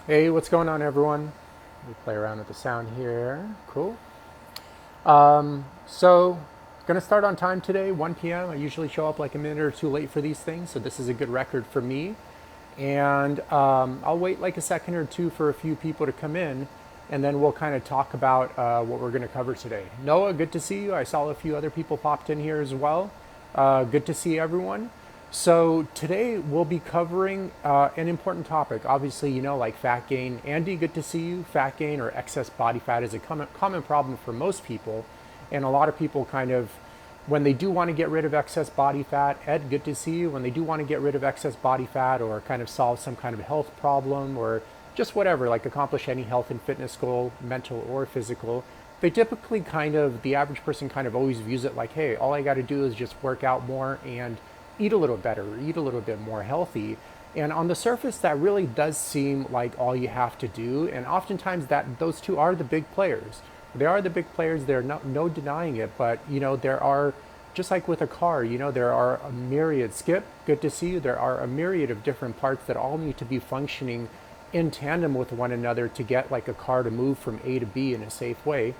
Hey, what's going on, everyone? Let me play around with the sound here. Cool. So, gonna start on time today, 1 p.m. I usually show up like a minute or two late for these things, so this is a good record for me. And I'll wait like a second or two for a few people to come in, and then we'll kind of talk about what we're gonna cover today. Noah, good to see you. I saw a few other people popped in here as well. Good to see everyone. So today we'll be covering an important topic. Obviously, you know, like fat gain. Andy, good to see you. Fat gain or excess body fat is a common problem for most people. And a lot of people kind of, when they do want to get rid of excess body fat, Ed, good to see you. When they do want to get rid of excess body fat or kind of solve some kind of health problem or just whatever, like accomplish any health and fitness goal, mental or physical, they typically kind of, the average person kind of always views it like, hey, all I got to do is just work out more and eat a little better, eat a little bit more healthy. And on the surface, that really does seem like all you have to do. And oftentimes, that those two are the big players. They are the big players. There's no denying it. But you know, there are, just like with a car, you know, there are a myriad. Skip, good to see you. There are a myriad of different parts that all need to be functioning in tandem with one another to get like a car to move from A to B in a safe way.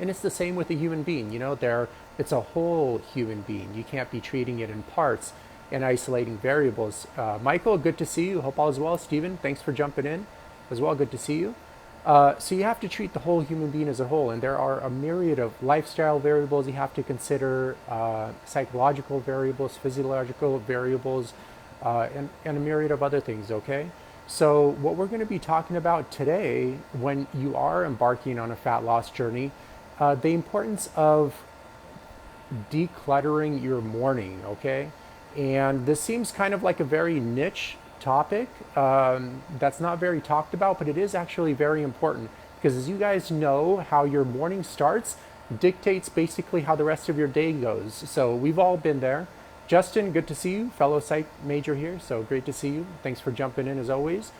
And it's the same with a human being. You know, it's a whole human being. You can't be treating it in parts and isolating variables. Michael, good to see you. Hope all is well. Stephen, thanks for jumping in as well. Good to see you. So you have to treat the whole human being as a whole, and there are a myriad of lifestyle variables you have to consider, psychological variables, physiological variables, and a myriad of other things. Okay. So what we're going to be talking about today, when you are embarking on a fat loss journey, the importance of decluttering your morning, okay? And this seems kind of like a very niche topic that's not very talked about, but it is actually very important because, as you guys know, how your morning starts dictates basically how the rest of your day goes. So we've all been there. Justin, good to see you, fellow psych major here. So great to see you. Thanks for jumping in as always.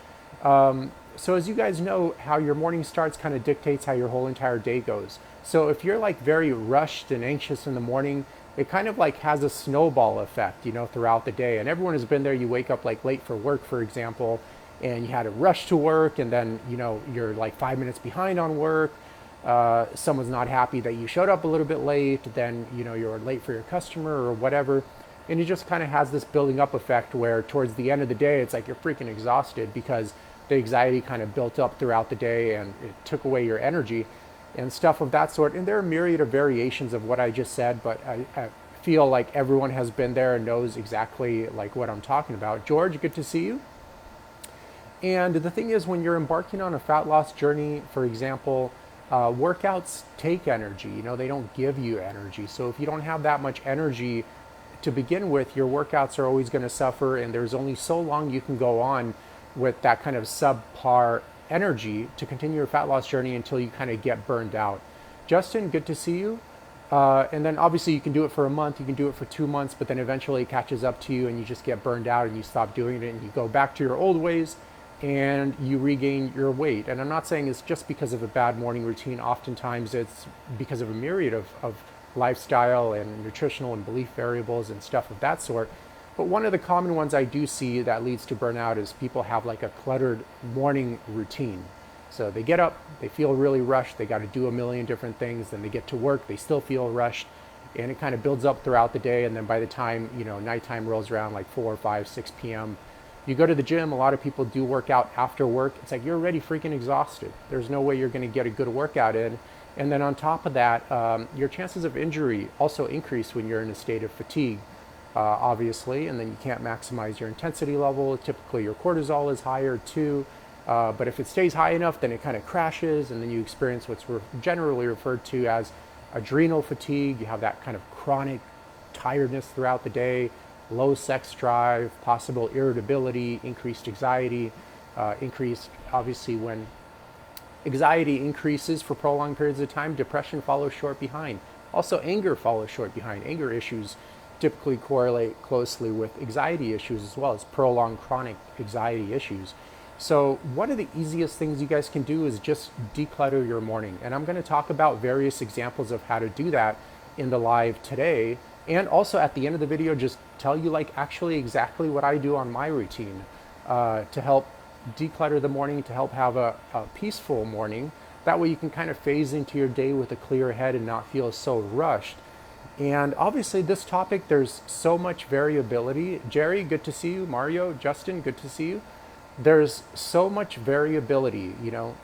So as you guys know, how your morning starts kind of dictates how your whole entire day goes. So if you're like very rushed and anxious in the morning, it kind of like has a snowball effect, you know, throughout the day. And everyone has been there. You wake up like late for work, for example, and you had to rush to work, and then you know you're like 5 minutes behind on work. Someone's not happy that you showed up a little bit late. Then you know you're late for your customer or whatever, and it just kind of has this building up effect where towards the end of the day, it's like you're freaking exhausted because the anxiety kind of built up throughout the day and it took away your energy and stuff of that sort. And there are a myriad of variations of what I just said, but I feel like everyone has been there and knows exactly like what I'm talking about. George, good to see you. And the thing is, when you're embarking on a fat loss journey, for example, workouts take energy. You know, they don't give you energy. So if you don't have that much energy to begin with, your workouts are always going to suffer, and there's only so long you can go on with that kind of subpar energy to continue your fat loss journey until you kind of get burned out. Justin, good to see you. And then obviously you can do it for a month, you can do it for 2 months, but then eventually it catches up to you and you just get burned out and you stop doing it and you go back to your old ways and you regain your weight. And I'm not saying it's just because of a bad morning routine. Oftentimes it's because of a myriad of lifestyle and nutritional and belief variables and stuff of that sort. But one of the common ones I do see that leads to burnout is people have like a cluttered morning routine. So they get up, they feel really rushed, they got to do a million different things, then they get to work, they still feel rushed, and it kind of builds up throughout the day. And then by the time, you know, nighttime rolls around like 4, 5, 6 p.m., you go to the gym. A lot of people do work out after work. It's like you're already freaking exhausted. There's no way you're going to get a good workout in. And then on top of that, your chances of injury also increase when you're in a state of fatigue, obviously, and then you can't maximize your intensity level. Typically, your cortisol is higher too. But if it stays high enough, then it kind of crashes, and then you experience what's generally referred to as adrenal fatigue. You have that kind of chronic tiredness throughout the day, low sex drive, possible irritability, increased anxiety, increased, obviously, when anxiety increases for prolonged periods of time, depression follows short behind. Also, anger follows short behind. Anger issues typically correlate closely with anxiety issues as well as prolonged chronic anxiety issues. So one of the easiest things you guys can do is just declutter your morning. And I'm going to talk about various examples of how to do that in the live today. And also at the end of the video, just tell you like actually exactly what I do on my routine to help declutter the morning to help have a peaceful morning. That way you can kind of phase into your day with a clear head and not feel so rushed. And obviously this topic, there's so much variability. Jerry, good to see you. Mario, Justin, good to see you. There's so much variability.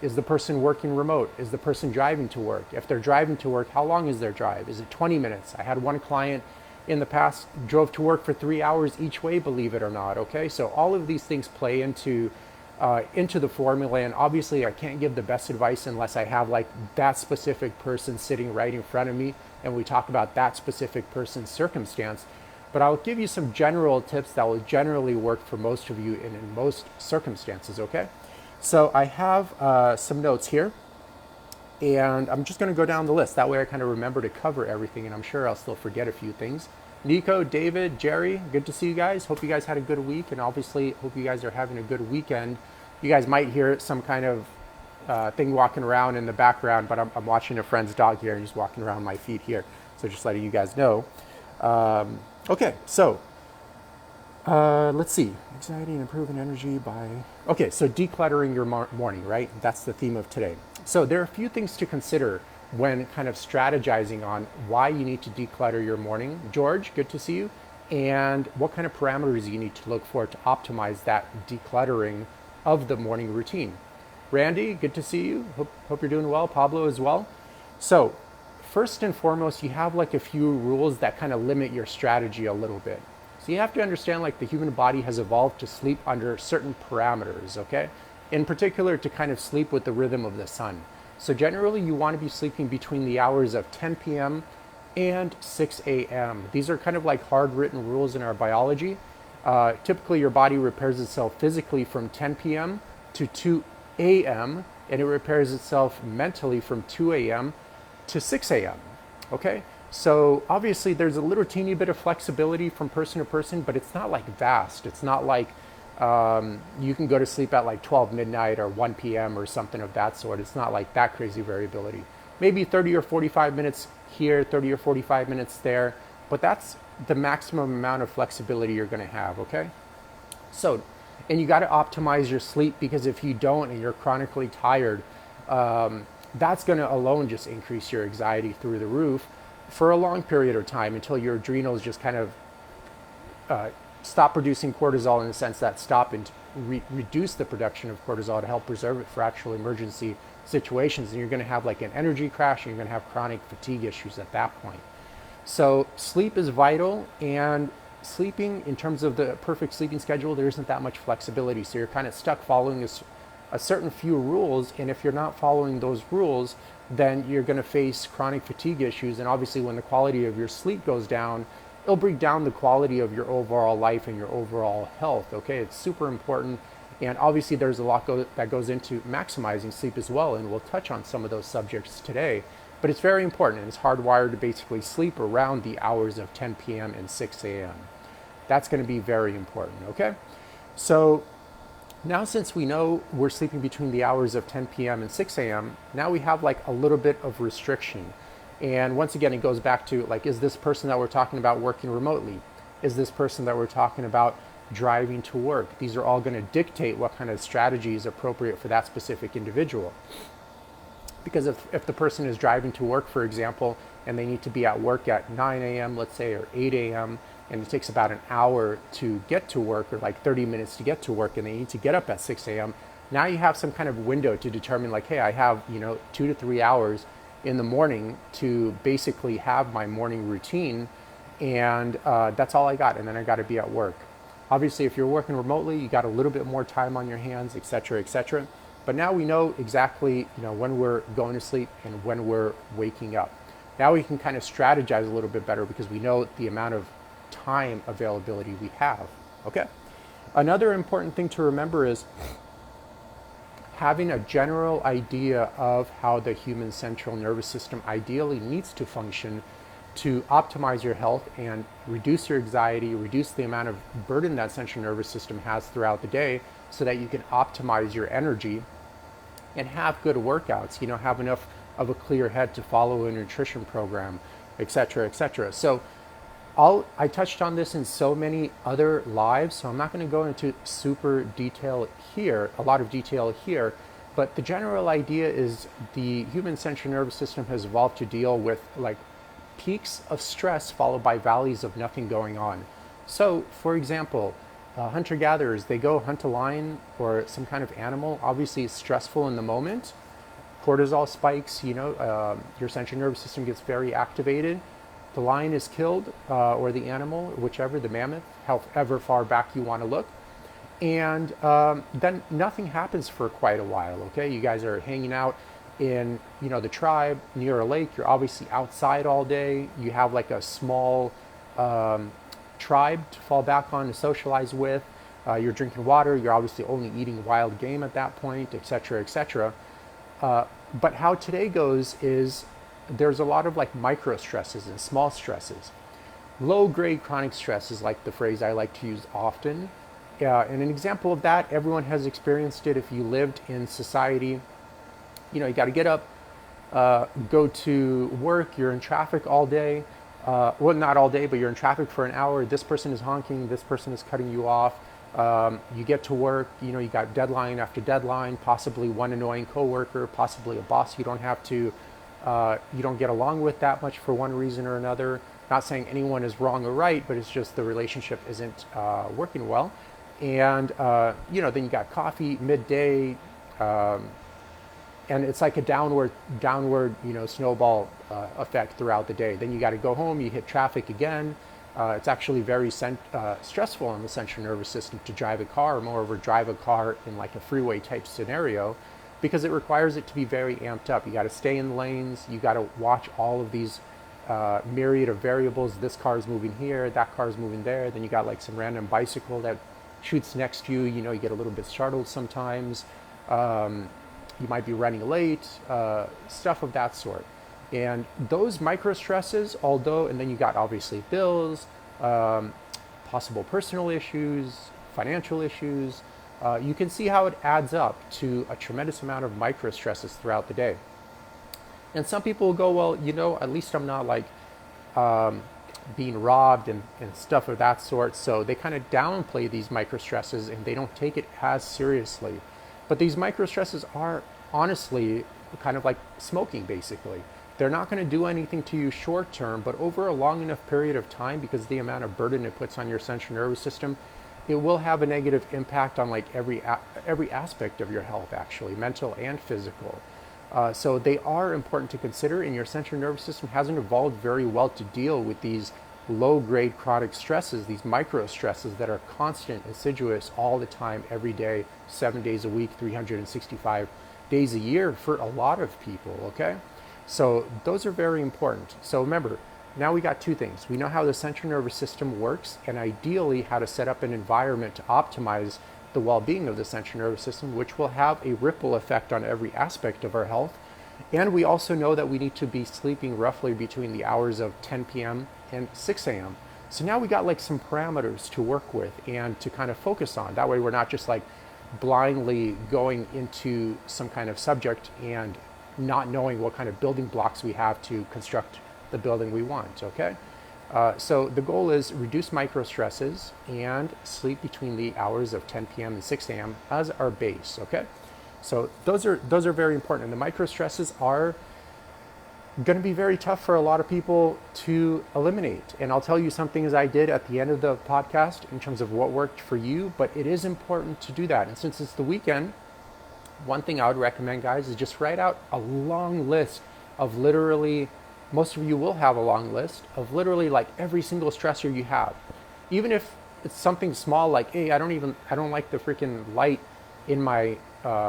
Is the person working remote? Is the person driving to work? If they're driving to work, how long is their drive? Is it 20 minutes? I had one client in the past drove to work for 3 hours each way, believe it or not. Okay, so all of these things play into the formula, and obviously I can't give the best advice unless I have like that specific person sitting right in front of me and we talk about that specific person's circumstance. But I'll give you some general tips that will generally work for most of you and in most circumstances, okay? So I have some notes here, and I'm just gonna go down the list. That way I kind of remember to cover everything, and I'm sure I'll still forget a few things. Nico, David, Jerry, good to see you guys. Hope you guys had a good week, and obviously hope you guys are having a good weekend. You guys might hear some kind of thing walking around in the background, but I'm watching a friend's dog here, and he's walking around my feet here. So just letting you guys know. Okay, so let's see. Anxiety and improving energy by... Okay, so decluttering your morning, right? That's the theme of today. So there are a few things to consider when kind of strategizing on why you need to declutter your morning. George, good to see you. And what kind of parameters you need to look for to optimize that decluttering of the morning routine. Randy, good to see you. Hope you're doing well. Pablo as well. So first and foremost, you have like a few rules that kind of limit your strategy a little bit. So you have to understand like the human body has evolved to sleep under certain parameters, okay? In particular, to kind of sleep with the rhythm of the sun. So generally you want to be sleeping between the hours of 10 p.m. and 6 a.m. These are kind of like hard written rules in our biology. Typically your body repairs itself physically from 10 p.m. to 2 a.m. and it repairs itself mentally from 2 a.m. to 6 a.m. Okay, so obviously there's a little teeny bit of flexibility from person to person, but it's not like vast. It's not like you can go to sleep at like 12 midnight or 1 p.m. or something of that sort. It's not like that crazy variability. Maybe 30 or 45 minutes here, 30 or 45 minutes there, but that's the maximum amount of flexibility you're going to have, okay? So, and you got to optimize your sleep, because if you don't and you're chronically tired, that's going to alone just increase your anxiety through the roof for a long period of time until your adrenals just kind of stop producing cortisol, in the sense that stop and reduce the production of cortisol to help preserve it for actual emergency situations. And you're going to have like an energy crash, and you're going to have chronic fatigue issues at that point. So sleep is vital, and sleeping, in terms of the perfect sleeping schedule, there isn't that much flexibility. So you're kind of stuck following a certain few rules, and if you're not following those rules, then you're going to face chronic fatigue issues. And obviously when the quality of your sleep goes down, it'll bring down the quality of your overall life and your overall health. Okay, it's super important. And obviously there's a lot that goes into maximizing sleep as well, and we'll touch on some of those subjects today. But it's very important, and it's hardwired to basically sleep around the hours of 10 p.m. and 6 a.m. That's going to be very important, okay? So now, since we know we're sleeping between the hours of 10 p.m. and 6 a.m., now we have like a little bit of restriction. And once again, it goes back to like, is this person that we're talking about working remotely? Is this person that we're talking about driving to work? These are all going to dictate what kind of strategy is appropriate for that specific individual. Because if the person is driving to work, for example, and they need to be at work at 9 a.m., let's say, or 8 a.m., and it takes about an hour to get to work, or like 30 minutes to get to work, and they need to get up at 6 a.m., now you have some kind of window to determine like, hey, I have 2 to 3 hours in the morning to basically have my morning routine, and that's all I got, and then I got to be at work. Obviously, if you're working remotely, you got a little bit more time on your hands, etc., etc. But now we know exactly, when we're going to sleep and when we're waking up. Now we can kind of strategize a little bit better, because we know the amount of time availability we have, okay? Another important thing to remember is having a general idea of how the human central nervous system ideally needs to function to optimize your health and reduce your anxiety, reduce the amount of burden that central nervous system has throughout the day, so that you can optimize your energy and have good workouts, have enough of a clear head to follow a nutrition program, etc., etc. So I touched on this in so many other lives, so I'm not going to go into super detail here, a lot of detail here, but the general idea is the human central nervous system has evolved to deal with like peaks of stress followed by valleys of nothing going on. So, for example, hunter-gatherers, they go hunt a lion or some kind of animal. Obviously, it's stressful in the moment. Cortisol spikes, your central nervous system gets very activated. The lion is killed, or the animal, whichever, the mammoth, however far back you want to look. And then nothing happens for quite a while, okay? You guys are hanging out in, the tribe near a lake. You're obviously outside all day. You have like a small tribe to fall back on to socialize with. You're drinking water. You're obviously only eating wild game at that point, etc., etc. But how today goes is there's a lot of like micro stresses and small stresses. Low grade chronic stress is like the phrase I like to use often. And an example of that, everyone has experienced it if you lived in society. You got to get up, go to work, you're in traffic all day. Well, not all day, but you're in traffic for an hour. This person is honking, this person is cutting you off. You get to work, you got deadline after deadline, possibly one annoying coworker, possibly a boss you don't get along with that much for one reason or another. Not saying anyone is wrong or right, but it's just the relationship isn't working well. And, then you got coffee midday, and it's like a downward, snowball effect throughout the day. Then you got to go home, you hit traffic again. It's actually very stressful on the central nervous system to drive a car, or moreover, drive a car in like a freeway type scenario, because it requires it to be very amped up. You got to stay in lanes. You got to watch all of these myriad of variables. This car is moving here, that car is moving there. Then you got like some random bicycle that shoots next to you. You get a little bit startled sometimes. You might be running late, stuff of that sort. And those micro stresses, and then you got obviously bills, possible personal issues, financial issues. You can see how it adds up to a tremendous amount of micro stresses throughout the day. And some people will go, well, at least I'm not like being robbed and stuff of that sort. So they kind of downplay these micro stresses and they don't take it as seriously. But these micro stresses are honestly kind of like smoking, basically. They're not going to do anything to you short term, but over a long enough period of time, because of the amount of burden it puts on your central nervous system, it will have a negative impact on like every aspect of your health, actually, mental and physical. So they are important to consider, and your central nervous system hasn't evolved very well to deal with these low-grade chronic stresses, these micro stresses that are constant, assiduous, all the time, every day, 7 days a week, 365 days a year for a lot of people, okay? So those are very important. So remember, now we got two things. We know how the central nervous system works, and ideally how to set up an environment to optimize the well-being of the central nervous system, which will have a ripple effect on every aspect of our health. And we also know that we need to be sleeping roughly between the hours of 10 p.m. and 6 a.m. So now we got like some parameters to work with and to kind of focus on. That way we're not just like blindly going into some kind of subject and not knowing what kind of building blocks we have to construct the building we want, okay? So the goal is reduce micro stresses and sleep between the hours of 10 p.m. and 6 a.m. as our base, okay? So those are very important. And the micro stresses are going to be very tough for a lot of people to eliminate. And I'll tell you some things I did at the end of the podcast in terms of what worked for you, but it is important to do that. And since it's the weekend, one thing I would recommend, guys, is just write out a long list of literally, most of you will have a long list of literally like every single stressor you have. Even if it's something small like, hey, I don't like the freaking light in my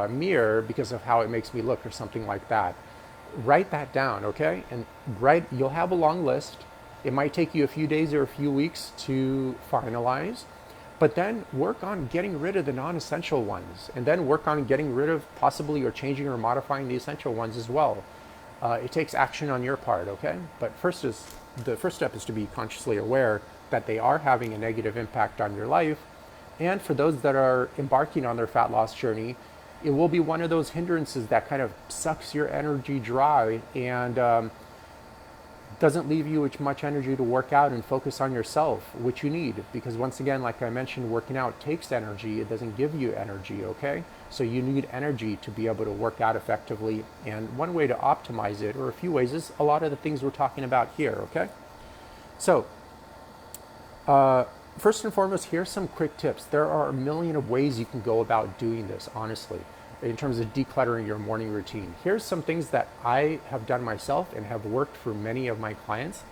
mirror because of how it makes me look or something like that. Write that down, okay? And you'll have a long list. It might take you a few days or a few weeks to finalize, but then work on getting rid of the non-essential ones, and then work on getting rid of possibly or changing or modifying the essential ones as well. It takes action on your part, okay? But the first step is to be consciously aware that they are having a negative impact on your life. And for those that are embarking on their fat loss journey, it will be one of those hindrances that kind of sucks your energy dry and Doesn't leave you with much energy to work out and focus on yourself, which you need, because once again, like I mentioned, working out takes energy. It doesn't give you energy, okay? So you need energy to be able to work out effectively, and one way to optimize it, or a few ways, is a lot of the things we're talking about here, okay? So first and foremost, here's some quick tips. There are a million of ways you can go about doing this, honestly, in terms of decluttering your morning routine. Here's some things that I have done myself and have worked for many of my clients.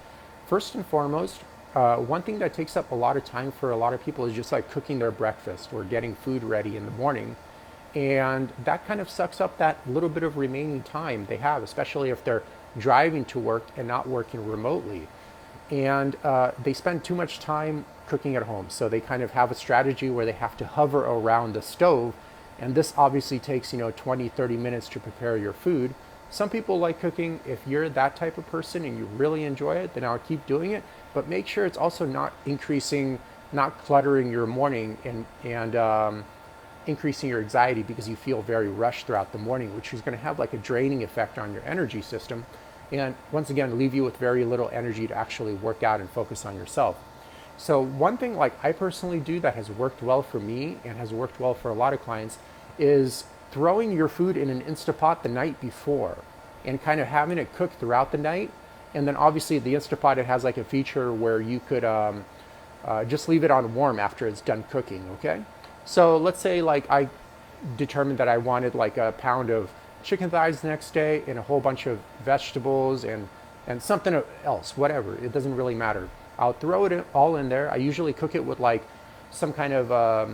First and foremost, one thing that takes up a lot of time for a lot of people is just like cooking their breakfast or getting food ready in the morning. And that kind of sucks up that little bit of remaining time they have, especially if they're driving to work and not working remotely. And they spend too much time cooking at home. So they kind of have a strategy where they have to hover around the stove. And this obviously takes, 20, 30 minutes to prepare your food. Some people like cooking. If you're that type of person and you really enjoy it, then I'll keep doing it. But make sure it's also not cluttering your morning and increasing your anxiety because you feel very rushed throughout the morning, which is going to have like a draining effect on your energy system. And once again, leave you with very little energy to actually work out and focus on yourself. So one thing like I personally do that has worked well for me and has worked well for a lot of clients is throwing your food in an Instapot the night before and kind of having it cook throughout the night. And then obviously the Instapot, it has like a feature where you could just leave it on warm after it's done cooking, okay? So let's say like I determined that I wanted like a pound of chicken thighs the next day and a whole bunch of vegetables and something else, whatever. It doesn't really matter. I'll throw it all in there. I usually cook it with like some kind of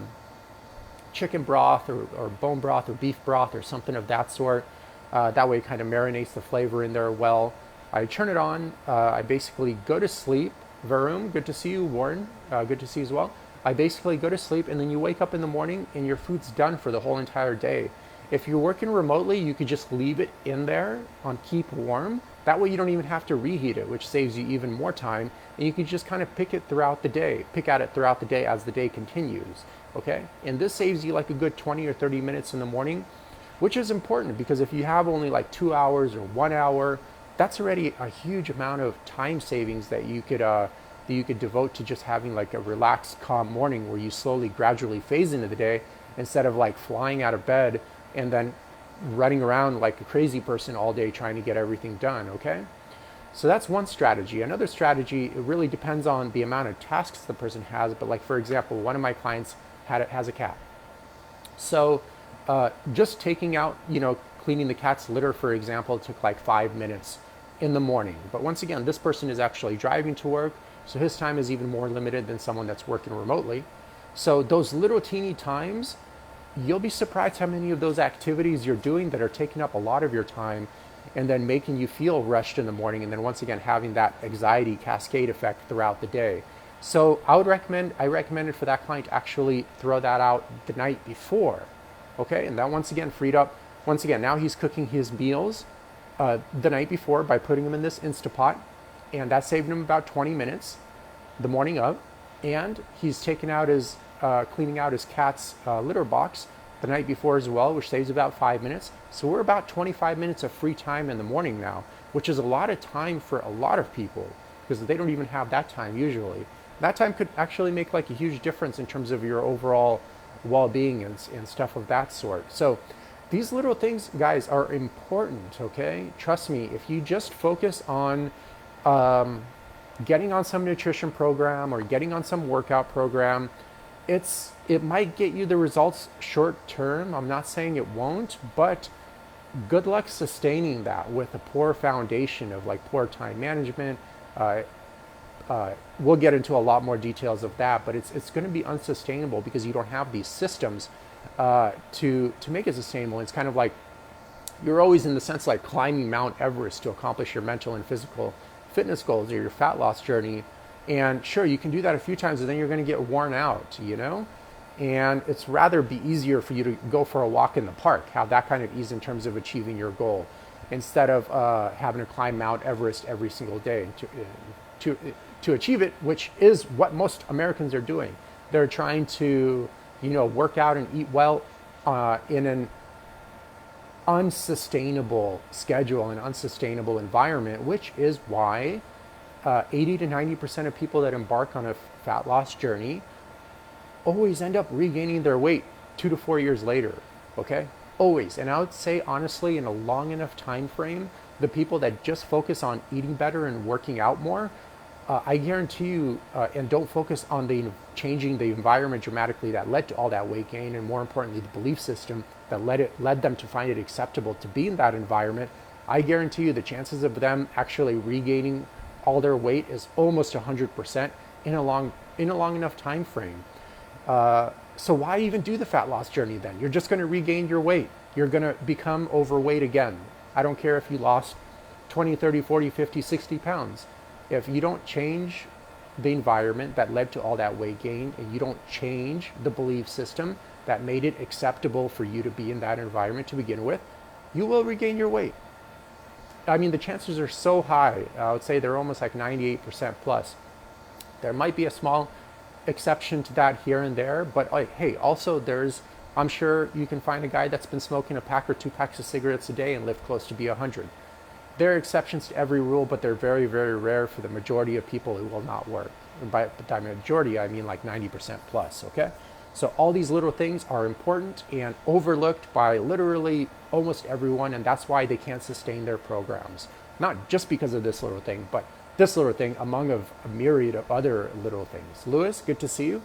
chicken broth or bone broth or beef broth or something of that sort. That way it kind of marinates the flavor in there well. I turn it on. I basically go to sleep. Varun, good to see you. Warren, good to see you as well. I basically go to sleep and then you wake up in the morning and your food's done for the whole entire day. If you're working remotely, you could just leave it in there on keep warm. That way you don't even have to reheat it, which saves you even more time. And you can just kind of pick at it throughout the day as the day continues, okay? And this saves you like a good 20 or 30 minutes in the morning, which is important because if you have only like 2 hours or 1 hour, that's already a huge amount of time savings that you could devote to just having like a relaxed, calm morning where you slowly, gradually phase into the day instead of like flying out of bed and then running around like a crazy person all day trying to get everything done, okay? So that's one strategy. Another strategy, it really depends on the amount of tasks the person has, but like for example, one of my clients has a cat. So just taking out, cleaning the cat's litter, for example, took like 5 minutes in the morning. But once again, this person is actually driving to work, so his time is even more limited than someone that's working remotely. So those little teeny times, you'll be surprised how many of those activities you're doing that are taking up a lot of your time and then making you feel rushed in the morning, and then once again having that anxiety cascade effect throughout the day. So I recommended for that client to actually throw that out the night before, okay? And that once again freed up, now he's cooking his meals the night before by putting them in this Instapot, and that saved him about 20 minutes the morning of, and he's cleaning out his cat's litter box the night before as well, which saves about 5 minutes. So we're about 25 minutes of free time in the morning now, which is a lot of time for a lot of people because they don't even have that time usually. That time could actually make like a huge difference in terms of your overall well-being and stuff of that sort. So these little things, guys, are important, okay? Trust me, if you just focus on getting on some nutrition program or getting on some workout program, it might get you the results short term. I'm not saying it won't, but good luck sustaining that with a poor foundation of like poor time management. We'll get into a lot more details of that, but it's going to be unsustainable because you don't have these systems to make it sustainable. It's kind of like you're always in the sense like climbing Mount Everest to accomplish your mental and physical fitness goals or your fat loss journey. And sure, you can do that a few times and then you're going to get worn out, And it's rather be easier for you to go for a walk in the park, have that kind of ease in terms of achieving your goal, instead of having to climb Mount Everest every single day to achieve it, which is what most Americans are doing. They're trying to, work out and eat well in an unsustainable schedule and unsustainable environment, which is why 80 to 90% of people that embark on a fat loss journey always end up regaining their weight 2 to 4 years later, okay? Always. And I would say, honestly, in a long enough time frame, the people that just focus on eating better and working out more, I guarantee you, and don't focus on changing the environment dramatically that led to all that weight gain, and more importantly, the belief system that led them to find it acceptable to be in that environment. I guarantee you the chances of them actually regaining all their weight is almost 100% in a long enough time frame. So why even do the fat loss journey then? You're just going to regain your weight. You're going to become overweight again. I don't care if you lost 20, 30, 40, 50, 60 pounds. If you don't change the environment that led to all that weight gain, and you don't change the belief system that made it acceptable for you to be in that environment to begin with, you will regain your weight. I mean, the chances are so high. I would say they're almost like 98% plus. There might be a small exception to that here and there, but hey, also I'm sure you can find a guy that's been smoking a pack or 2 packs of cigarettes a day and live close to be 100. There are exceptions to every rule, but they're very, very rare for the majority of people. It will not work. And by the majority, I mean like 90% plus, okay? So all these little things are important and overlooked by literally almost everyone, and that's why they can't sustain their programs. Not just because of this little thing, but this little thing among a myriad of other little things. Lewis, good to see you.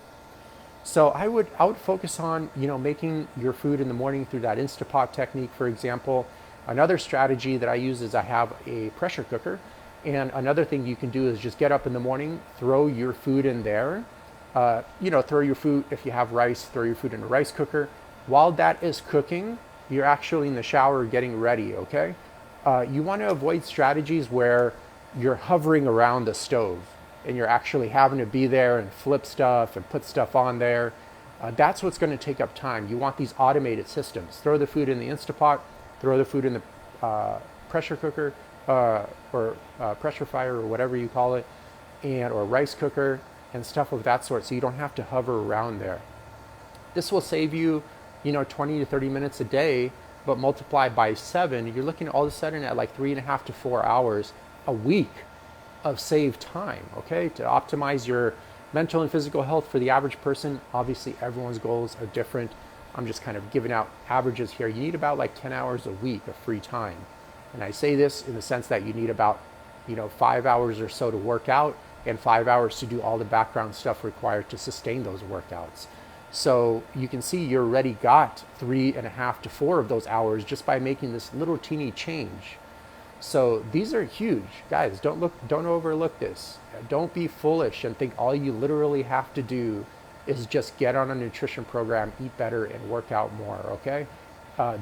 So I would focus on, making your food in the morning through that Instapot technique, for example. Another strategy that I use is I have a pressure cooker. And another thing you can do is just get up in the morning, throw your food in there. Throw your food, if you have rice, throw your food in a rice cooker. While that is cooking, you're actually in the shower getting ready, okay? You want to avoid strategies where you're hovering around the stove and you're actually having to be there and flip stuff and put stuff on there. That's what's going to take up time. You want these automated systems. Throw the food in the Instapot, throw the food in the pressure cooker or pressure fryer or whatever you call it, or rice cooker and stuff of that sort, so you don't have to hover around there. This will save you, 20 to 30 minutes a day, but multiplied by 7, you're looking all of a sudden at like 3.5 to 4 hours a week of saved time, okay? To optimize your mental and physical health for the average person. Obviously, everyone's goals are different. I'm just kind of giving out averages here. You need about like 10 hours a week of free time. And I say this in the sense that you need about, 5 hours or so to work out and 5 hours to do all the background stuff required to sustain those workouts. So you can see you already got 3.5 to 4 of those hours just by making this little teeny change. So these are huge, guys. Don't overlook this. Don't be foolish and think all you literally have to do is just get on a nutrition program, eat better, and work out more, okay?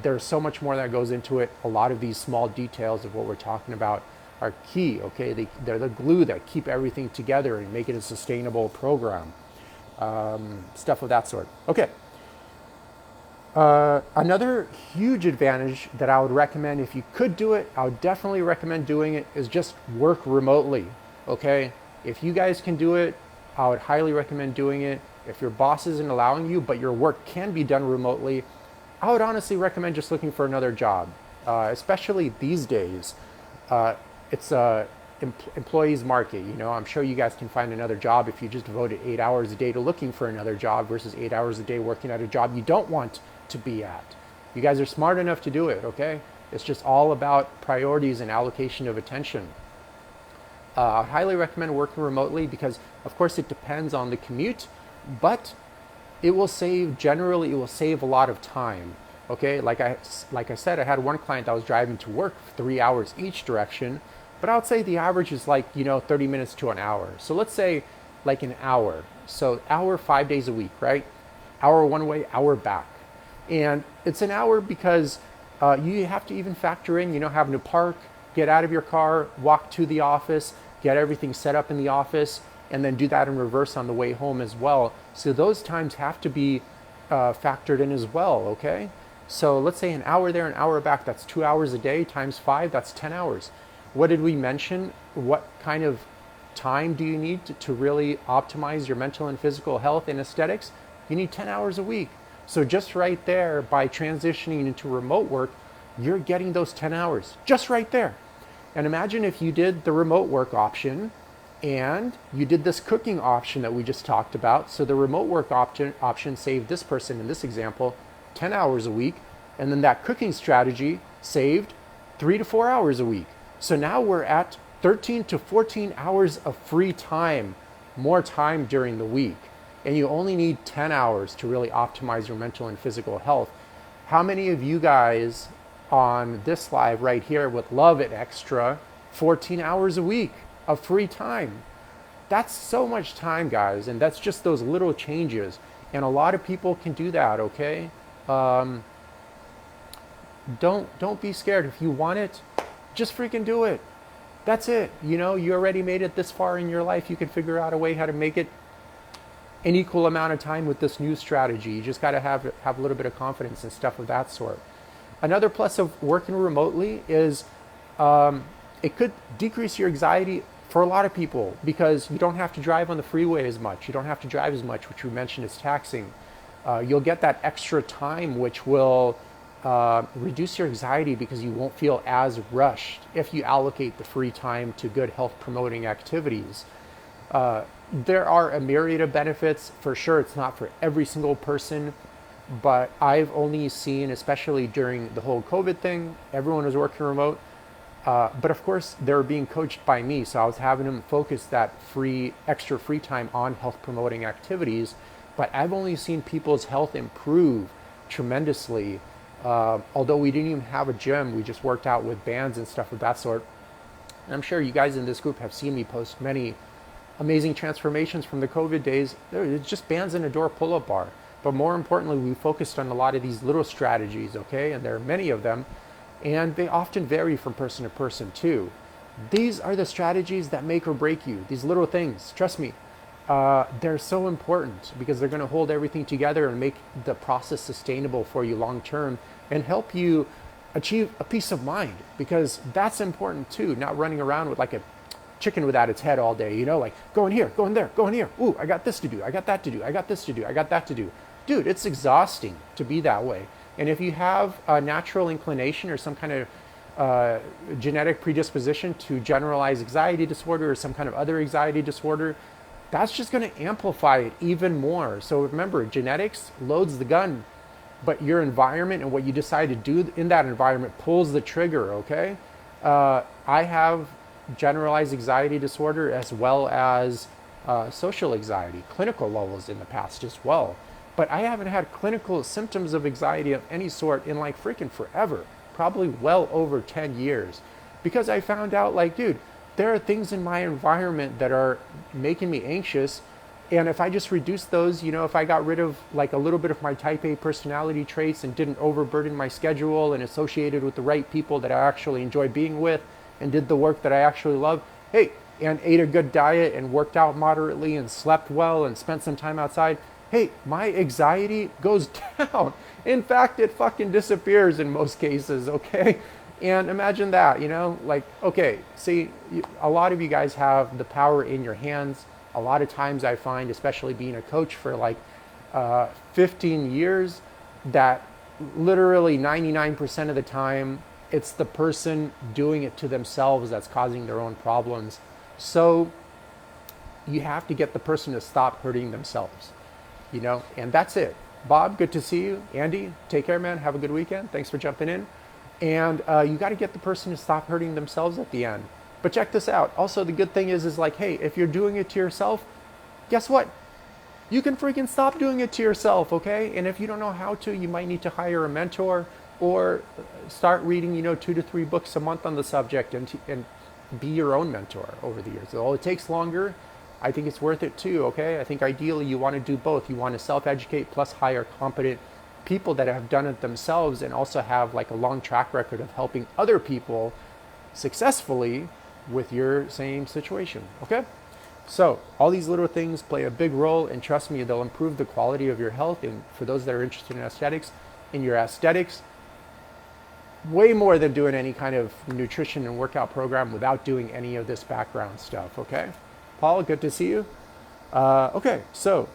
There's so much more that goes into it. A lot of these small details of what we're talking about are key, okay? They're the glue that keep everything together and make it a sustainable program. Stuff of that sort. Okay. Another huge advantage that I would recommend, if you could do it, I would definitely recommend doing it, is just work remotely, okay? If you guys can do it, I would highly recommend doing it. If your boss isn't allowing you, but your work can be done remotely, I would honestly recommend just looking for another job, especially these days. It's a employees market, I'm sure you guys can find another job if you just devoted 8 hours a day to looking for another job versus 8 hours a day working at a job you don't want to be at. You guys are smart enough to do it, okay? It's just all about priorities and allocation of attention. I highly recommend working remotely because, of course, it depends on the commute, but generally it will save a lot of time, okay? Like I said, I had one client that was driving to work for 3 hours each direction, but I would say the average is like, 30 minutes to an hour. So let's say like an hour. So hour 5 days a week, right? Hour one way, hour back. And it's an hour because you have to even factor in, having to park, get out of your car, walk to the office, get everything set up in the office, and then do that in reverse on the way home as well. So those times have to be factored in as well, okay? So let's say an hour there, an hour back, that's 2 hours a day times 5, that's 10 hours. What did we mention? What kind of time do you need to really optimize your mental and physical health and aesthetics? You need 10 hours a week. So just right there, by transitioning into remote work, you're getting those 10 hours just right there. And imagine if you did the remote work option and you did this cooking option that we just talked about. So the remote work option saved this person in this example 10 hours a week. And then that cooking strategy saved 3 to 4 hours a week. So now we're at 13 to 14 hours of free time, more time during the week. And you only need 10 hours to really optimize your mental and physical health. How many of you guys on this live right here would love an extra 14 hours a week of free time? That's so much time, guys, and that's just those little changes. And a lot of people can do that, okay? Don't be scared. If you want it, just freaking do it. That's it. You know, you already made it this far in your life. You can figure out a way how to make it an equal amount of time with this new strategy. You just got to have a little bit of confidence and stuff of that sort. Another plus of working remotely is it could decrease your anxiety for a lot of people because you don't have to drive on the freeway as much. You don't have to drive as much, which we mentioned is taxing. You'll get that extra time, which will reduce your anxiety because you won't feel as rushed if you allocate the free time to good health promoting activities. There are a myriad of benefits. For sure, it's not for every single person, but I've only seen, especially during the whole COVID thing, everyone was working remote. But of course, they were being coached by me, so I was having them focus that extra free time on health promoting activities. But I've only seen people's health improve tremendously. Although we didn't even have a gym, we just worked out with bands and stuff of that sort. And I'm sure you guys in this group have seen me post many amazing transformations from the COVID days. It's just bands and a door pull-up bar. But more importantly, we focused on a lot of these little strategies, okay? And there are many of them. And they often vary from person to person too. These are the strategies that make or break you. These little things, trust me, they're so important because they're going to hold everything together and make the process sustainable for you long term and help you achieve a peace of mind, because that's important too. Not running around with like a chicken without its head all day, you know, like going here, going there, going here. Ooh, I got this to do. I got that to do. I got this to do. I got that to do. Dude, it's exhausting to be that way. And if you have a natural inclination or some kind of genetic predisposition to generalized anxiety disorder or some kind of other anxiety disorder, that's just going to amplify it even more. So remember, genetics loads the gun, but your environment and what you decide to do in that environment pulls the trigger, okay? I have generalized anxiety disorder as well as social anxiety, clinical levels in the past as well. But I haven't had clinical symptoms of anxiety of any sort in like freaking forever, probably well over 10 years. Because I found out like, dude, there are things in my environment that are making me anxious. And if I just reduce those, you know, if I got rid of like a little bit of my type A personality traits and didn't overburden my schedule and associated with the right people that I actually enjoy being with and did the work that I actually love, hey, and ate a good diet and worked out moderately and slept well and spent some time outside, hey, my anxiety goes down. In fact, it fucking disappears in most cases, okay? And imagine that, you know, like, okay, see, a lot of you guys have the power in your hands. A lot of times I find, especially being a coach for like 15 years, that literally 99% of the time, it's the person doing it to themselves that's causing their own problems. So you have to get the person to stop hurting themselves. You know, and that's it. Bob, good to see you. Andy, take care, man. Have a good weekend. Thanks for jumping in. And you got to get the person to stop hurting themselves at the end. But check this out. Also, the good thing is like, hey, if you're doing it to yourself, guess what? You can freaking stop doing it to yourself, okay? And if you don't know how to, you might need to hire a mentor or start reading, you know, 2 to 3 books a month on the subject and be your own mentor over the years. So it takes longer. I think it's worth it too, okay? I think ideally you want to do both. You want to self-educate plus hire competent people that have done it themselves and also have like a long track record of helping other people successfully with your same situation, okay? So all these little things play a big role, and trust me, they'll improve the quality of your health. And for those that are interested in aesthetics, way more than doing any kind of nutrition and workout program without doing any of this background stuff, okay? Paul, good to see you. Okay, so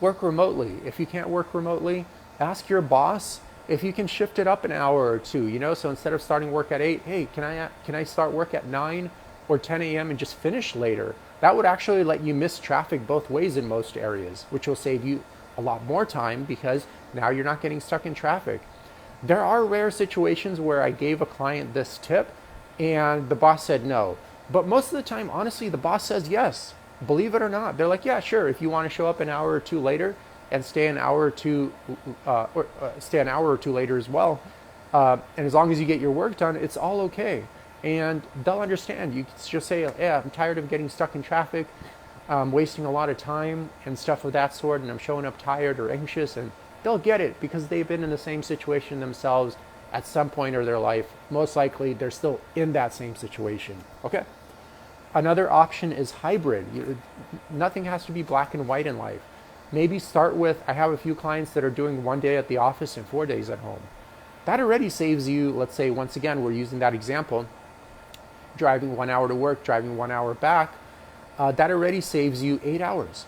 work remotely. If you can't work remotely, ask your boss if you can shift it up an hour or two, you know? So instead of starting work at 8, hey, can I start work at 9 or 10 a.m. and just finish later. That would actually let you miss traffic both ways in most areas, which will save you a lot more time because now you're not getting stuck in traffic. There are rare situations where I gave a client this tip and the boss said no. But most of the time, honestly, the boss says yes. Believe it or not. They're like, yeah, sure. If you want to show up an hour or two later and stay an hour or two, stay an hour or two later as well, and as long as you get your work done, it's all okay. And they'll understand. You can just say, yeah, I'm tired of getting stuck in traffic, wasting a lot of time and stuff of that sort, and I'm showing up tired or anxious, and they'll get it because they've been in the same situation themselves at some point of their life. Most likely, they're still in that same situation. Okay? Another option is hybrid. Nothing has to be black and white in life. Maybe start with, I have a few clients that are doing 1 day at the office and 4 days at home. That already saves you, let's say, once again, we're using that example, driving 1 hour to work, driving 1 hour back. That already saves you 8 hours.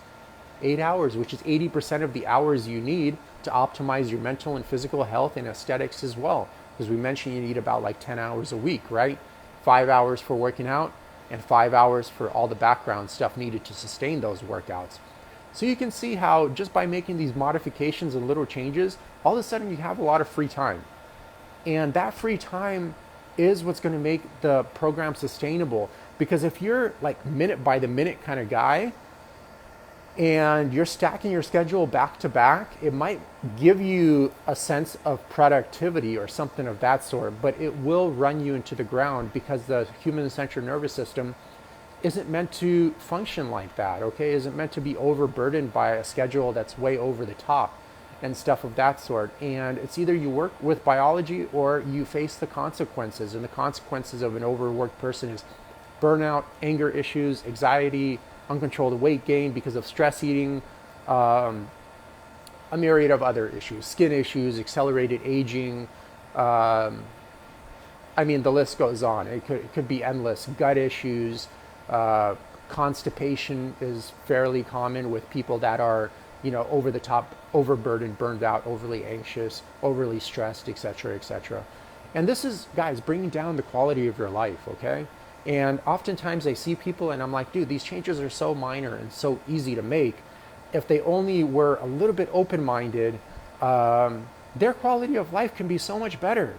8 hours, which is 80% of the hours you need to optimize your mental and physical health and aesthetics as well. Because we mentioned you need about like 10 hours a week, right? 5 hours for working out and 5 hours for all the background stuff needed to sustain those workouts. So you can see how just by making these modifications and little changes, all of a sudden you have a lot of free time. And that free time is what's going to make the program sustainable. Because if you're like minute by the minute kind of guy, and you're stacking your schedule back to back, it might give you a sense of productivity or something of that sort, but it will run you into the ground because the human central nervous system isn't meant to function like that, okay? Isn't meant to be overburdened by a schedule that's way over the top and stuff of that sort. And it's either you work with biology or you face the consequences. And the consequences of an overworked person is burnout, anger issues, anxiety, uncontrolled weight gain because of stress eating, a myriad of other issues, skin issues, accelerated aging. I mean, the list goes on. It could be endless. Gut issues, constipation is fairly common with people that are, over the top, overburdened, burned out, overly anxious, overly stressed, etc., etc. And this is, guys, bringing down the quality of your life, okay? And oftentimes I see people and I'm like, dude, these changes are so minor and so easy to make. If they only were a little bit open-minded, their quality of life can be so much better.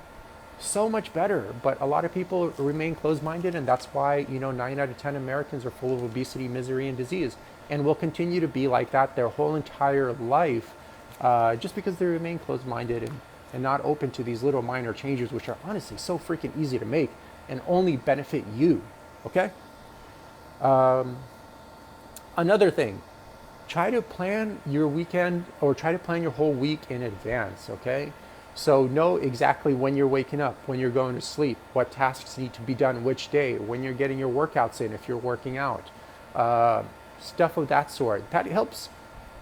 So much better. But a lot of people remain closed-minded, and that's why, 9 out of 10 Americans are full of obesity, misery, and disease. And will continue to be like that their whole entire life, just because they remain closed-minded and not open to these little minor changes, which are honestly so freaking easy to make and only benefit you, okay? Another thing, try to plan your weekend or try to plan your whole week in advance, okay? So know exactly when you're waking up, when you're going to sleep, what tasks need to be done which day, when you're getting your workouts in if you're working out, stuff of that sort. That helps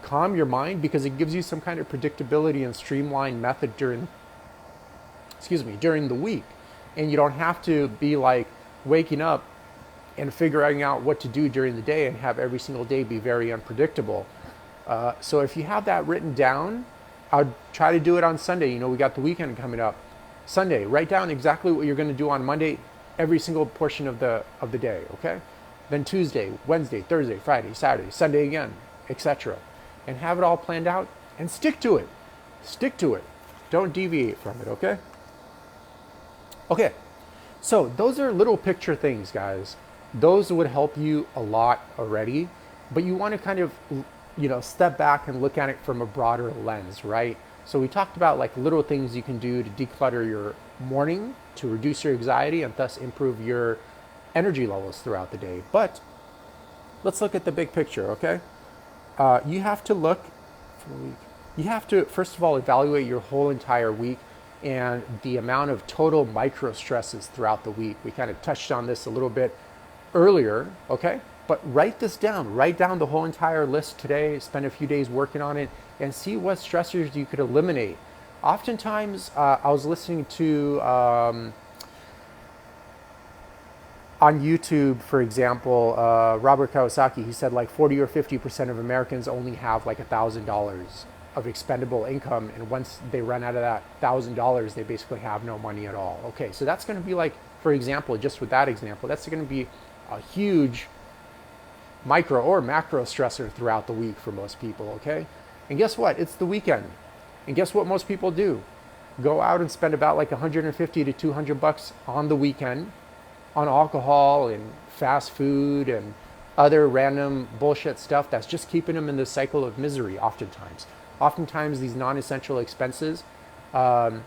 calm your mind because it gives you some kind of predictability and streamlined method during the week. And you don't have to be like waking up and figuring out what to do during the day and have every single day be very unpredictable. So if you have that written down, I'd try to do it on Sunday. We got the weekend coming up. Sunday, write down exactly what you're going to do on Monday, every single portion of the day, okay? Then Tuesday, Wednesday, Thursday, Friday, Saturday, Sunday again, etc. And have it all planned out and stick to it. Stick to it. Don't deviate from it, okay? Okay, so those are little picture things, guys. Those would help you a lot already, but you want to kind of, step back and look at it from a broader lens, right? So we talked about like little things you can do to declutter your morning, to reduce your anxiety and thus improve your energy levels throughout the day. But let's look at the big picture, okay? You have to look for the week. You have to, first of all, evaluate your whole entire week and the amount of total micro stresses throughout the week. We kind of touched on this a little bit earlier, okay? But write this down. Write down the whole entire list today, spend a few days working on it, and see what stressors you could eliminate. Oftentimes, I was listening to, on YouTube, for example, Robert Kiyosaki, he said like 40 or 50% of Americans only have like $1,000 of expendable income, and once they run out of that $1,000, they basically have no money at all. Okay, so that's going to be like, for example, just with that example, that's going to be a huge micro or macro stressor throughout the week for most people, okay? And guess what? It's the weekend. And guess what most people do? Go out and spend about like 150 to 200 bucks on the weekend on alcohol and fast food and other random bullshit stuff that's just keeping them in the cycle of misery oftentimes. Oftentimes these non-essential expenses don't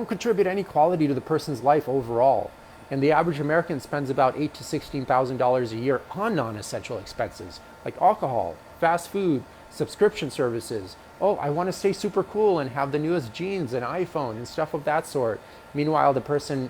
contribute any quality to the person's life overall. And the average American spends about $8,000 to $16,000 a year on non-essential expenses like alcohol, fast food, subscription services. Oh, I want to stay super cool and have the newest jeans and iPhone and stuff of that sort. Meanwhile, the person,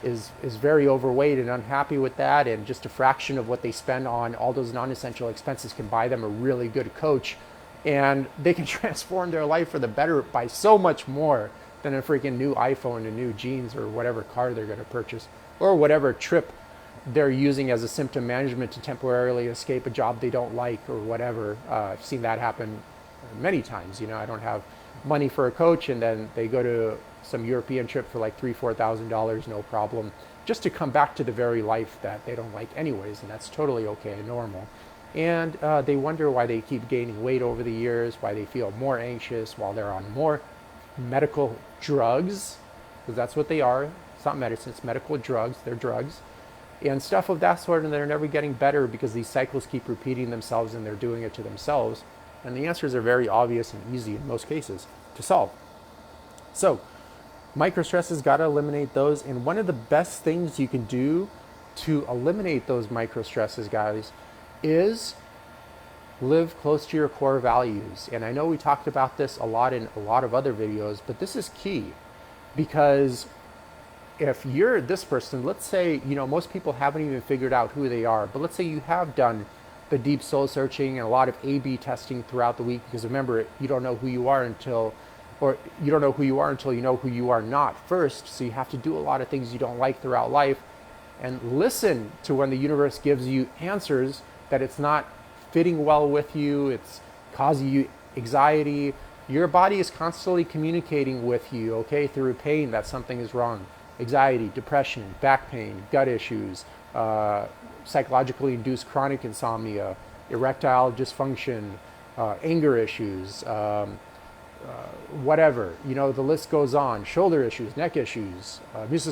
is very overweight and unhappy with that, and just a fraction of what they spend on all those non-essential expenses can buy them a really good coach, and they can transform their life for the better by so much more than a freaking new iPhone and new jeans or whatever car they're going to purchase, or whatever trip they're using as a symptom management to temporarily escape a job they don't like or whatever. I've seen that happen many times. I don't have money for a coach, and then they go to some European trip for like $3,000-4,000, no problem, just to come back to the very life that they don't like anyways, and that's totally okay and normal. And they wonder why they keep gaining weight over the years, why they feel more anxious while they're on more medical drugs, because that's what they are. It's not medicine, it's medical drugs. They're drugs and stuff of that sort, and they're never getting better because these cycles keep repeating themselves and they're doing it to themselves. And the answers are very obvious and easy in most cases to solve. So micro stresses, got to eliminate those. And one of the best things you can do to eliminate those micro stresses, guys, is live close to your core values. And I know we talked about this a lot in a lot of other videos, but this is key, because if you're this person, let's say, most people haven't even figured out who they are, but let's say you have done the deep soul searching and a lot of A/B testing throughout the week, because remember, you don't know who you are until you know who you are not first. So you have to do a lot of things you don't like throughout life, and listen to when the universe gives you answers that it's not fitting well with you, it's causing you anxiety. Your body is constantly communicating with you, okay, through pain that something is wrong. Anxiety, depression, back pain, gut issues, psychologically induced chronic insomnia, erectile dysfunction, anger issues, whatever, the list goes on. Shoulder issues, neck issues, various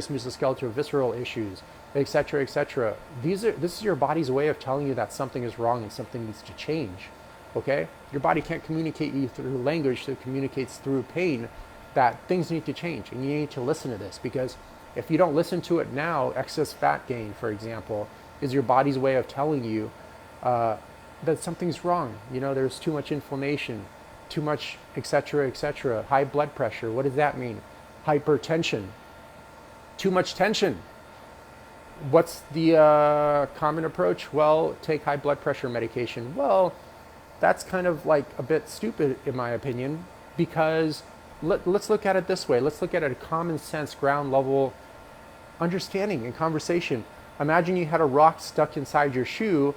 musculoskeletal, visceral issues, etc., etc. This is your body's way of telling you that something is wrong and something needs to change. Okay, your body can't communicate you through language, so it communicates through pain that things need to change, and you need to listen to this, because if you don't listen to it now, excess fat gain, for example, is your body's way of telling you that something's wrong. There's too much inflammation, too much, etc., etc. High blood pressure. What does that mean? Hypertension. Too much tension. What's the common approach? Well, take high blood pressure medication. Well, that's kind of like a bit stupid in my opinion, because let's look at it this way. Let's look at it a common sense, ground level understanding and conversation. Imagine you had a rock stuck inside your shoe.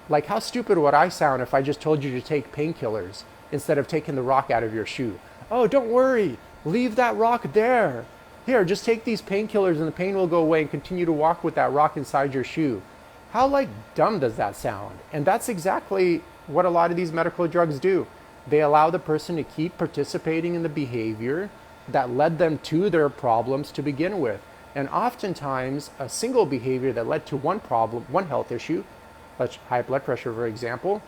Like, how stupid would I sound if I just told you to take painkillers instead of taking the rock out of your shoe? Oh, don't worry, leave that rock there. Here, just take these painkillers and the pain will go away, and continue to walk with that rock inside your shoe. How dumb does that sound? And that's exactly what a lot of these medical drugs do. They allow the person to keep participating in the behavior that led them to their problems to begin with. And oftentimes, a single behavior that led to one problem, one health issue, like high blood pressure, for example,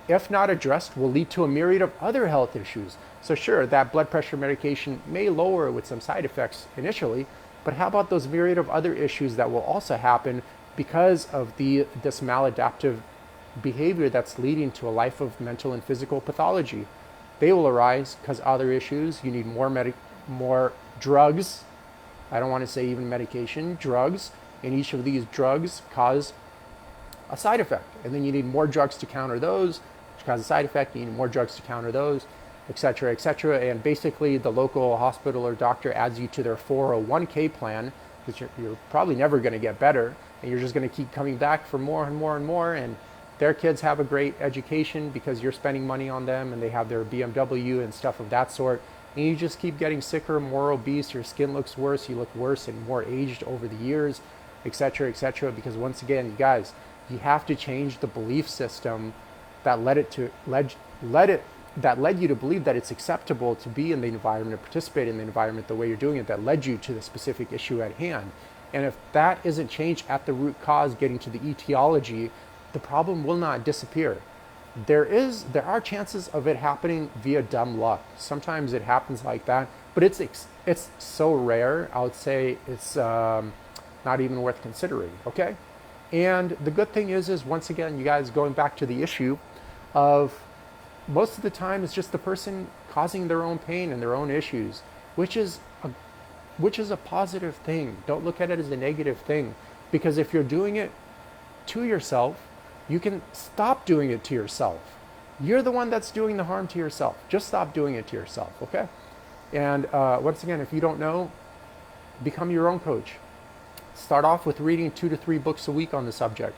if not addressed, will lead to a myriad of other health issues. So sure, that blood pressure medication may lower with some side effects initially, but how about those myriad of other issues that will also happen because of this maladaptive behavior that's leading to a life of mental and physical pathology? They will arise because other issues. You need more drugs. I don't want to say even medication, drugs. And each of these drugs cause a side effect. And then you need more drugs to counter those, which cause a side effect. You need more drugs to counter those, etc., etc. And basically the local hospital or doctor adds you to their 401k plan, because you're probably never going to get better. And you're just going to keep coming back for more and more and more. And their kids have a great education because you're spending money on them, and they have their BMW and stuff of that sort. And you just keep getting sicker, more obese, your skin looks worse, you look worse and more aged over the years. etc., etc. Because once again, you guys, you have to change the belief system that led you to believe that it's acceptable to be in the environment, participate in the environment the way you're doing it, that led you to the specific issue at hand. And if that isn't changed at the root cause, getting to the etiology, the problem will not disappear. There are chances of it happening via dumb luck. Sometimes it happens like that, but it's so rare. I would say it's not even worth considering. Okay, and the good thing is once again, you guys, going back to the issue of most of the time it's just the person causing their own pain and their own issues, which is a positive thing. Don't look at it as a negative thing, because if you're doing it to yourself, you can stop doing it to yourself. You're the one that's doing the harm to yourself. Just stop doing it to yourself, okay? And once again, if you don't know, become your own coach. Start off with reading 2 to 3 books a week on the subject.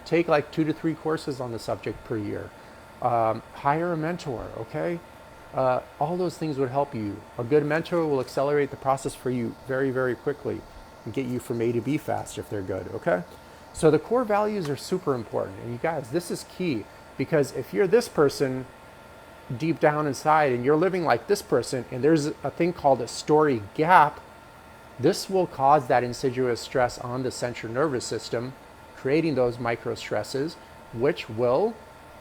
Take like 2 to 3 courses on the subject per year. Hire a mentor, okay? All those things would help you. A good mentor will accelerate the process for you very, very quickly and get you from A to B fast if they're good, okay? So the core values are super important. And you guys, this is key, because if you're this person deep down inside and you're living like this person and there's a thing called a story gap, this will cause that insidious stress on the central nervous system, creating those micro stresses, which will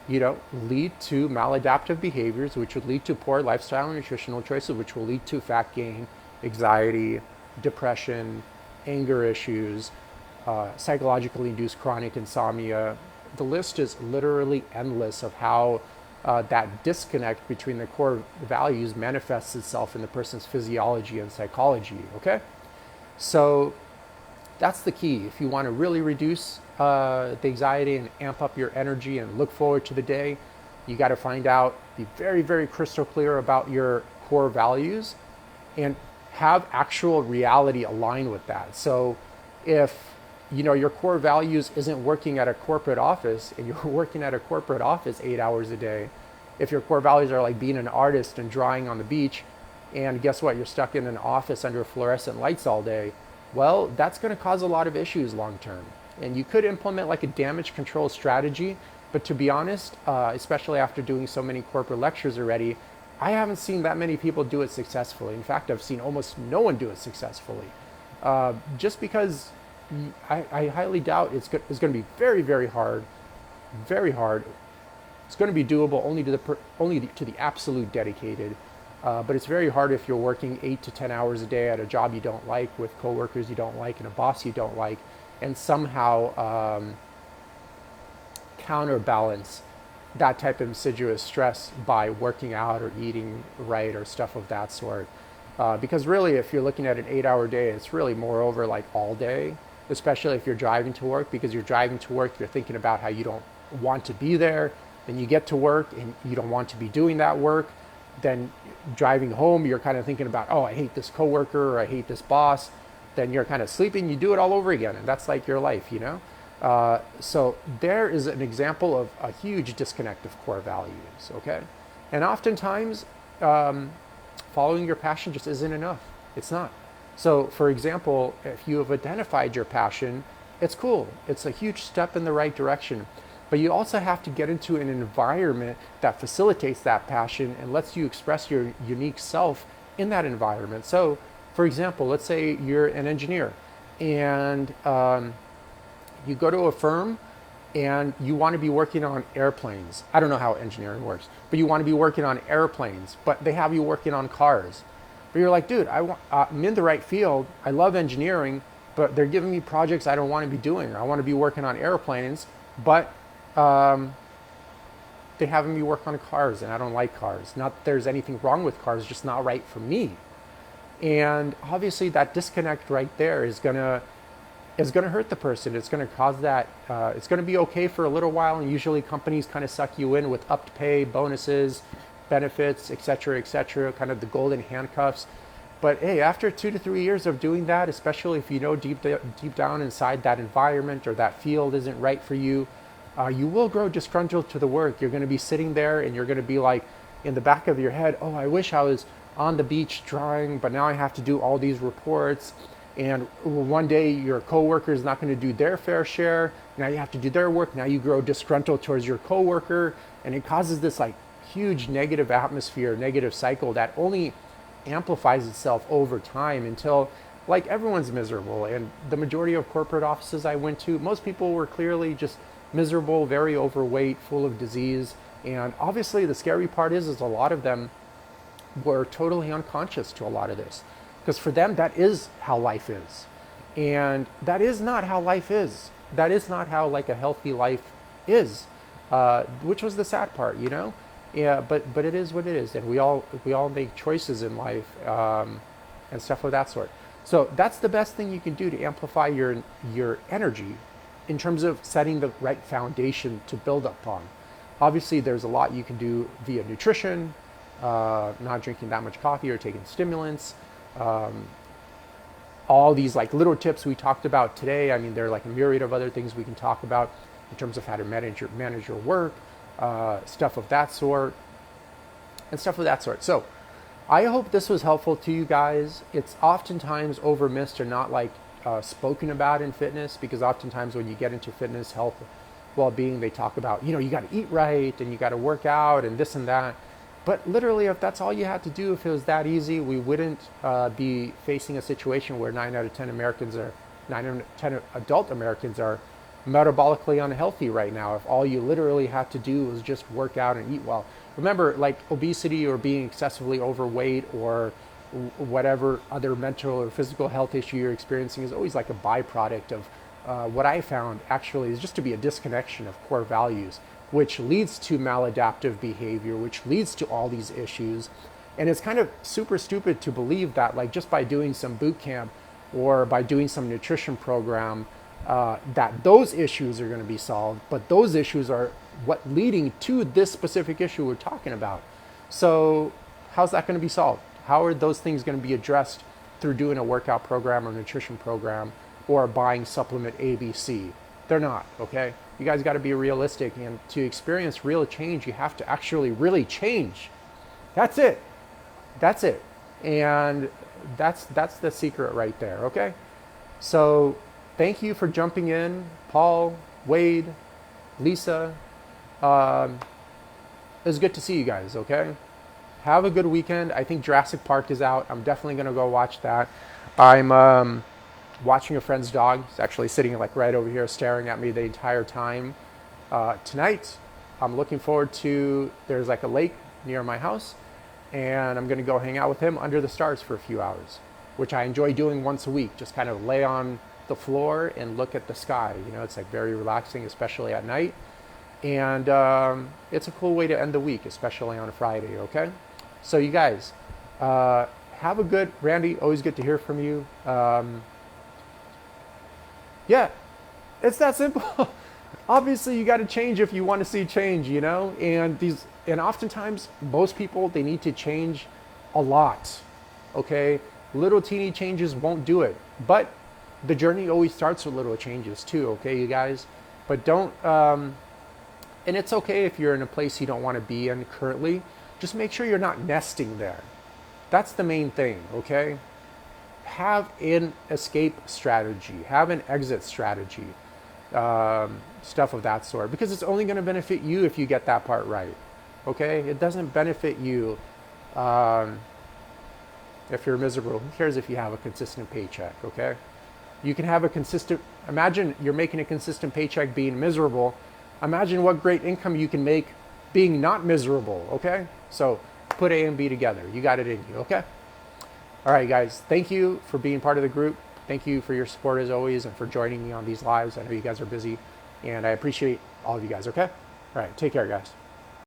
lead to maladaptive behaviors, which would lead to poor lifestyle and nutritional choices, which will lead to fat gain, anxiety, depression, anger issues, psychologically induced chronic insomnia. The list is literally endless of how that disconnect between the core values manifests itself in the person's physiology and psychology, okay? So that's the key. If you want to really reduce the anxiety and amp up your energy and look forward to the day, you got to find out, be very, very crystal clear about your core values and have actual reality align with that. So if your core values isn't working at a corporate office and you're working at a corporate office 8 hours a day, if your core values are like being an artist and drawing on the beach, and guess what, you're stuck in an office under fluorescent lights all day, well, that's going to cause a lot of issues long term. And you could implement like a damage control strategy, but to be honest, especially after doing so many corporate lectures already, I haven't seen that many people do it successfully. In fact, I've seen almost no one do it successfully. Just because I highly doubt it's going to be very, very hard, very hard. It's going to be doable only to the absolute dedicated. But it's very hard if you're working 8 to 10 hours a day at a job you don't like, with coworkers you don't like, and a boss you don't like, and somehow counterbalance that type of insidious stress by working out or eating right or stuff of that sort. Because really, if you're looking at an 8-hour day, it's really moreover like all day, especially if you're driving to work, because you're driving to work, you're thinking about how you don't want to be there, then you get to work and you don't want to be doing that work. Then driving home, you're kind of thinking about, oh, I hate this coworker or I hate this boss. Then you're kind of sleeping, you do it all over again. And that's like your life, So there is an example of a huge disconnect of core values, okay? And oftentimes, following your passion just isn't enough. It's not. So for example, if you have identified your passion, it's cool. It's a huge step in the right direction. But you also have to get into an environment that facilitates that passion and lets you express your unique self in that environment. So, for example, let's say you're an engineer and you go to a firm and you want to be working on airplanes. I don't know how engineering works, but you want to be working on airplanes, but they have you working on cars. But you're like, dude, I'm in the right field. I love engineering, but they're giving me projects I don't want to be doing. I want to be working on airplanes, but they having me work on cars and I don't like cars. Not that there's anything wrong with cars, just not right for me. And obviously that disconnect right there is gonna hurt the person. It's gonna cause that, it's gonna be okay for a little while, and usually companies kind of suck you in with upped pay, bonuses, benefits, etc., kind of the golden handcuffs. But hey, after 2 to 3 years of doing that, especially if you know deep down inside that environment or that field isn't right for you, you will grow disgruntled to the work. You're going to be sitting there and you're going to be like, in the back of your head, oh, I wish I was on the beach drawing, but now I have to do all these reports. And one day your coworker is not going to do their fair share. Now you have to do their work. Now you grow disgruntled towards your coworker, and it causes this like huge negative atmosphere, negative cycle that only amplifies itself over time until like everyone's miserable. And the majority of corporate offices I went to, most people were clearly just miserable, very overweight, full of disease. And obviously the scary part is a lot of them were totally unconscious to a lot of this, because for them that is how life is, and that is not how life is. That is not how like a healthy life is, which was the sad part, you know. Yeah, but it is what it is, and we all make choices in life, and stuff of that sort. So that's the best thing you can do to amplify your energy in terms of setting the right foundation to build upon. Obviously there's a lot you can do via nutrition, not drinking that much coffee or taking stimulants, all these like little tips we talked about today. I mean, there are like a myriad of other things we can talk about in terms of how to manage your work, stuff of that sort, and stuff of that sort. So I hope this was helpful to you guys. It's oftentimes overmissed or not like spoken about in fitness, because oftentimes when you get into fitness, health, well-being, they talk about, you know, you got to eat right and you got to work out and this and that. But literally, if that's all you had to do, if it was that easy, we wouldn't be facing a situation where 9 out of 10 adult Americans are metabolically unhealthy right now. If all you literally have to do was just work out and eat well. Remember, like obesity or being excessively overweight or whatever other mental or physical health issue you're experiencing is always like a byproduct of what I found actually is just to be a disconnection of core values, which leads to maladaptive behavior, which leads to all these issues. And it's kind of super stupid to believe that like just by doing some boot camp or by doing some nutrition program, that those issues are going to be solved, but those issues are what leading to this specific issue we're talking about. So how's that going to be solved? How are those things going to be addressed through doing a workout program or nutrition program or buying supplement ABC? They're not, okay? You guys got to be realistic, and to experience real change, you have to actually really change. That's it. That's it. And that's the secret right there, okay? So thank you for jumping in, Paul, Wade, Lisa. It was good to see you guys, okay? Have a good weekend. I think Jurassic Park is out. I'm definitely going to go watch that. I'm watching a friend's dog. He's actually sitting like right over here staring at me the entire time. Tonight, I'm looking forward to, there's like a lake near my house, and I'm going to go hang out with him under the stars for a few hours, which I enjoy doing once a week. Just kind of lay on the floor and look at the sky. You know, it's like very relaxing, especially at night. And it's a cool way to end the week, especially on a Friday, okay? So you guys, have a good, Randy, always good to hear from you. Yeah, it's that simple. Obviously, you got to change if you want to see change, you know? And oftentimes, most people, they need to change a lot, okay? Little teeny changes won't do it. But the journey always starts with little changes too, okay, you guys? But don't, and it's okay if you're in a place you don't want to be in currently. Just make sure you're not nesting there. That's the main thing, okay? Have an escape strategy, have an exit strategy, stuff of that sort, because it's only going to benefit you if you get that part right, okay? It doesn't benefit you if you're miserable. Who cares if you have a consistent paycheck, okay? You can have a consistent, imagine you're making a consistent paycheck being miserable. Imagine what great income you can make being not miserable, okay? So put A and B together. You got it in you, okay? All right, guys, thank you for being part of the group. Thank you for your support as always and for joining me on these lives. I know you guys are busy, and I appreciate all of you guys, okay? All right, take care, guys.